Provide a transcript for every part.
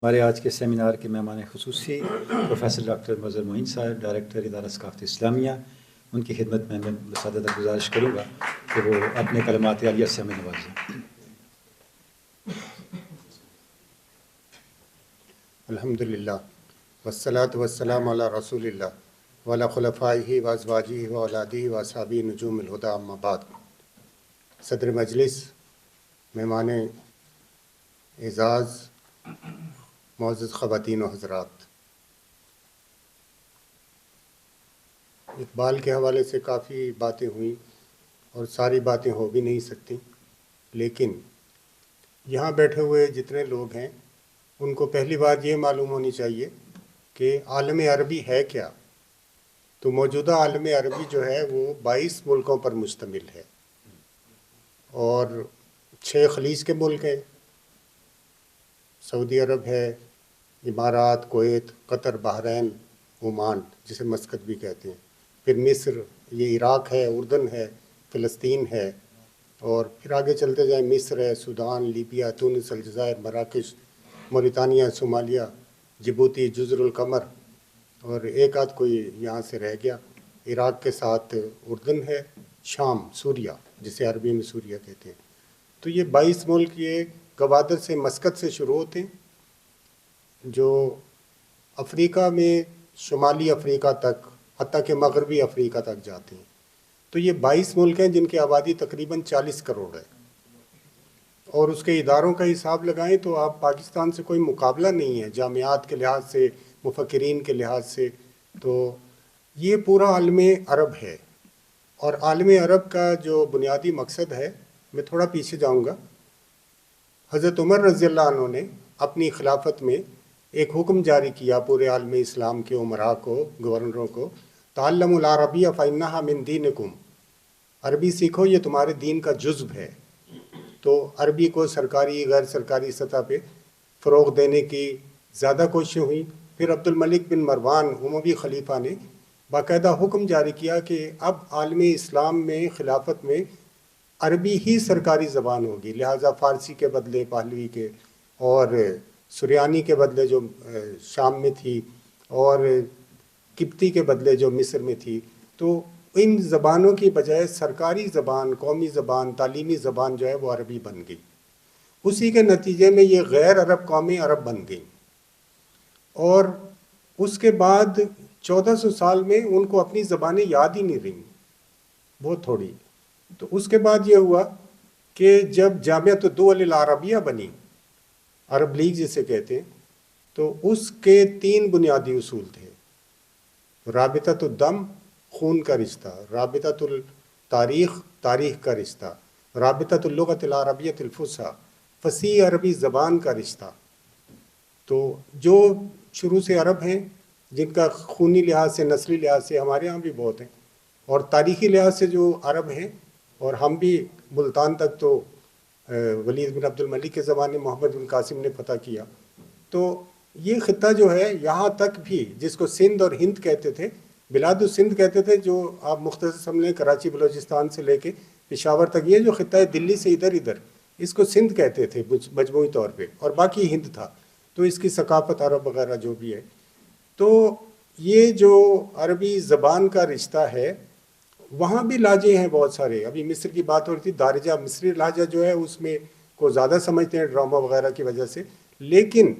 ہمارے آج کے سیمینار کے مہمان خصوصی پروفیسر ڈاکٹر مظہر معین صاحب، ڈائریکٹر ادارہ ثقافت اسلامیہ، ان کی خدمت میں بسعادت گزارش کروں گا کہ وہ اپنے کلمات عالیہ سے ہمیں نوازیں۔ الحمدللہ والصلاة والسلام علی رسول اللہ وعلی خلفائہ وازواجہ واولادہ واصحابہ نجوم الہدی، اما بعد۔ صدر مجلس، مہمان اعزاز، معزز خواتین و حضرات، اقبال کے حوالے سے کافی باتیں ہوئیں اور ساری باتیں ہو بھی نہیں سکتی، لیکن یہاں بیٹھے ہوئے جتنے لوگ ہیں ان کو پہلی بات یہ معلوم ہونی چاہیے کہ عالم عربی ہے کیا۔ تو موجودہ عالم عربی جو ہے وہ 22 ملکوں پر مشتمل ہے اور 6 خلیج کے ملک ہیں، سعودی عرب ہے، امارات، کویت، قطر، بحرین، عمان جسے مسقط بھی کہتے ہیں، پھر مصر، یہ عراق ہے، اردن ہے، فلسطین ہے، اور پھر آگے چلتے جائیں مصر ہے، سودان، لیبیا، تونس، الجزائر، مراکش، موریتانیہ، صومالیہ، جبوتی، جزر القمر، اور ایک آدھ کوئی یہاں سے رہ گیا۔ عراق کے ساتھ اردن ہے، شام، سوریہ جسے عربی میں سوریہ کہتے ہیں۔ تو یہ 22 ملک یہ گوادر سے، مسقط سے شروع ہوتے ہیں، جو افریقہ میں شمالی افریقہ تک، حتیٰ کہ مغربی افریقہ تک جاتے ہیں۔ تو یہ 22 ملک ہیں جن کی آبادی تقریباً 40 کروڑ ہے، اور اس کے اداروں کا حساب لگائیں تو آپ پاکستان سے کوئی مقابلہ نہیں ہے جامعات کے لحاظ سے، مفکرین کے لحاظ سے۔ تو یہ پورا عالم عرب ہے، اور عالم عرب کا جو بنیادی مقصد ہے، میں تھوڑا پیچھے جاؤں گا۔ حضرت عمر رضی اللہ عنہ نے اپنی خلافت میں ایک حکم جاری کیا پورے عالم اسلام کے عمراء کو، گورنروں کو، تعلموا العربیہ فإنہا من دینکم، عربی سیکھو یہ تمہارے دین کا جزو ہے۔ تو عربی کو سرکاری غیر سرکاری سطح پہ فروغ دینے کی زیادہ کوششیں ہوئیں۔ پھر عبد الملک بن مروان اموی خلیفہ نے باقاعدہ حکم جاری کیا کہ اب عالم اسلام میں، خلافت میں عربی ہی سرکاری زبان ہوگی، لہٰذا فارسی کے بدلے پہلوی کے، اور سریانی کے بدلے جو شام میں تھی، اور قبطی کے بدلے جو مصر میں تھی، تو ان زبانوں کی بجائے سرکاری زبان، قومی زبان، تعلیمی زبان جو ہے وہ عربی بن گئی۔ اسی کے نتیجے میں یہ غیر عرب قومیں عرب بن گئیں، اور اس کے بعد 1400 سال میں ان کو اپنی زبانیں یاد ہی نہیں رہیں، بہت تھوڑی۔ تو اس کے بعد یہ ہوا کہ جب جامعۃ الدول العربیہ بنی، عرب لیگ جسے کہتے ہیں، تو اس کے 3 بنیادی اصول تھے: رابطۃ الدم، خون کا رشتہ; رابطۃ التاریخ، تاریخ کا رشتہ; رابطۃ اللغۃ العربیۃ الفصحی، فصیح عربی زبان کا رشتہ۔ تو جو شروع سے عرب ہیں، جن کا خونی لحاظ سے، نسلی لحاظ سے ہمارے ہاں بھی بہت ہیں، اور تاریخی لحاظ سے جو عرب ہیں، اور ہم بھی ملتان تک تو ولید بن عبد الملک کے زمانے محمد بن قاسم نے فتح کیا۔ تو یہ خطہ جو ہے یہاں تک بھی، جس کو سندھ اور ہند کہتے تھے، بلاد السندھ کہتے تھے، جو آپ مختصر سمجھ لیں کراچی بلوچستان سے لے کے پشاور تک، یہ جو خطہ ہے دلی سے ادھر ادھر، اس کو سندھ کہتے تھے مجموعی طور پہ، اور باقی ہند تھا۔ تو اس کی ثقافت عرب وغیرہ جو بھی ہے، تو یہ جو عربی زبان کا رشتہ ہے، وہاں بھی لہجے ہیں بہت سارے۔ ابھی مصر کی بات ہو رہی تھی، دارجہ مصری لہجہ جو ہے اس میں کو زیادہ سمجھتے ہیں ڈرامہ وغیرہ کی وجہ سے، لیکن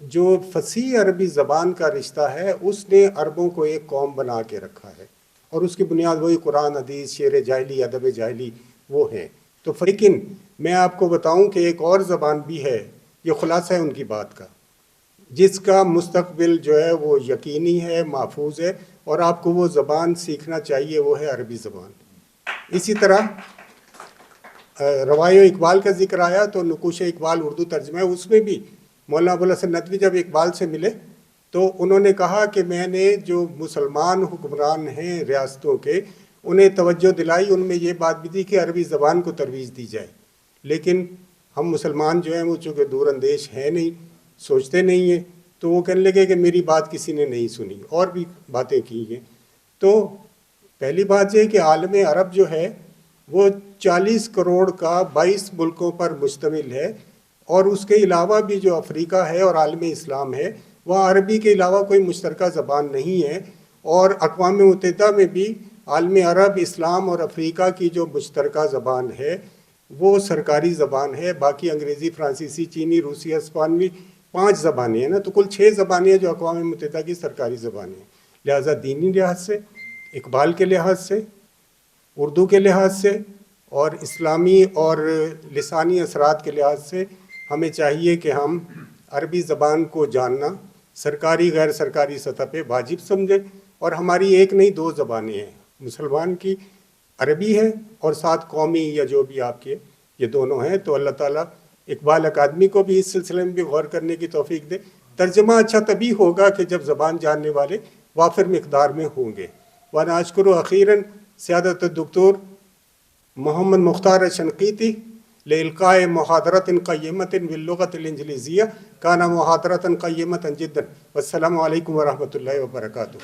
جو فصیح عربی زبان کا رشتہ ہے اس نے عربوں کو ایک قوم بنا کے رکھا ہے، اور اس کی بنیاد وہی قرآن، حدیث، شعر جاہلی، ادب جاہلی وہ ہیں۔ تو لیکن میں آپ کو بتاؤں کہ ایک اور زبان بھی ہے، یہ خلاصہ ہے ان کی بات کا، جس کا مستقبل جو ہے وہ یقینی ہے، محفوظ ہے، اور آپ کو وہ زبان سیکھنا چاہیے، وہ ہے عربی زبان۔ اسی طرح روایہ اقبال کا ذکر آیا تو نقوش اقبال اردو ترجمہ ہے، اس میں بھی مولانا ابوالحسن ندوی جب اقبال سے ملے تو انہوں نے کہا کہ میں نے جو مسلمان حکمران ہیں ریاستوں کے، انہیں توجہ دلائی، ان میں یہ بات بھی دی کہ عربی زبان کو ترویج دی جائے، لیکن ہم مسلمان جو ہیں وہ چونکہ دور اندیش ہیں نہیں، سوچتے نہیں ہیں، تو وہ کہنے لگے کہ میری بات کسی نے نہیں سنی، اور بھی باتیں کی ہیں۔ تو پہلی بات یہ کہ عالم عرب جو ہے وہ 40 کروڑ کا 22 ملکوں پر مشتمل ہے، اور اس کے علاوہ بھی جو افریقہ ہے اور عالم اسلام ہے وہاں عربی کے علاوہ کوئی مشترکہ زبان نہیں ہے، اور اقوام متحدہ میں بھی عالم عرب، اسلام اور افریقہ کی جو مشترکہ زبان ہے وہ سرکاری زبان ہے. باقی انگریزی، فرانسیسی، چینی، روسی، اسپانوی 5 زبانیں ہیں نا، تو کل 6 زبانیں ہیں جو اقوام متحدہ کی سرکاری زبانیں ہیں. لہٰذا دینی لحاظ سے، اقبال کے لحاظ سے، اردو کے لحاظ سے اور اسلامی اور لسانی اثرات کے لحاظ سے ہمیں چاہیے کہ ہم عربی زبان کو جاننا سرکاری غیر سرکاری سطح پہ واجب سمجھیں. اور ہماری ایک نہیں 2 زبانیں ہیں، مسلمان کی عربی ہے اور ساتھ قومی یا جو بھی آپ کے یہ دونوں ہیں. تو اللہ تعالیٰ اقبال اکادمی کو بھی اس سلسلے میں بھی غور کرنے کی توفیق دے. ترجمہ اچھا تبھی ہوگا کہ جب زبان جاننے والے وافر مقدار میں ہوں گے. وانا اشکر اخیراً سیادت الدکتور محمد مختار شنقیطی لإلقاء محاضرة قيمة باللغة الإنجليزية، كان محاضرة قيمة جدا. والسلام علیکم ورحمۃ اللہ وبرکاتہ.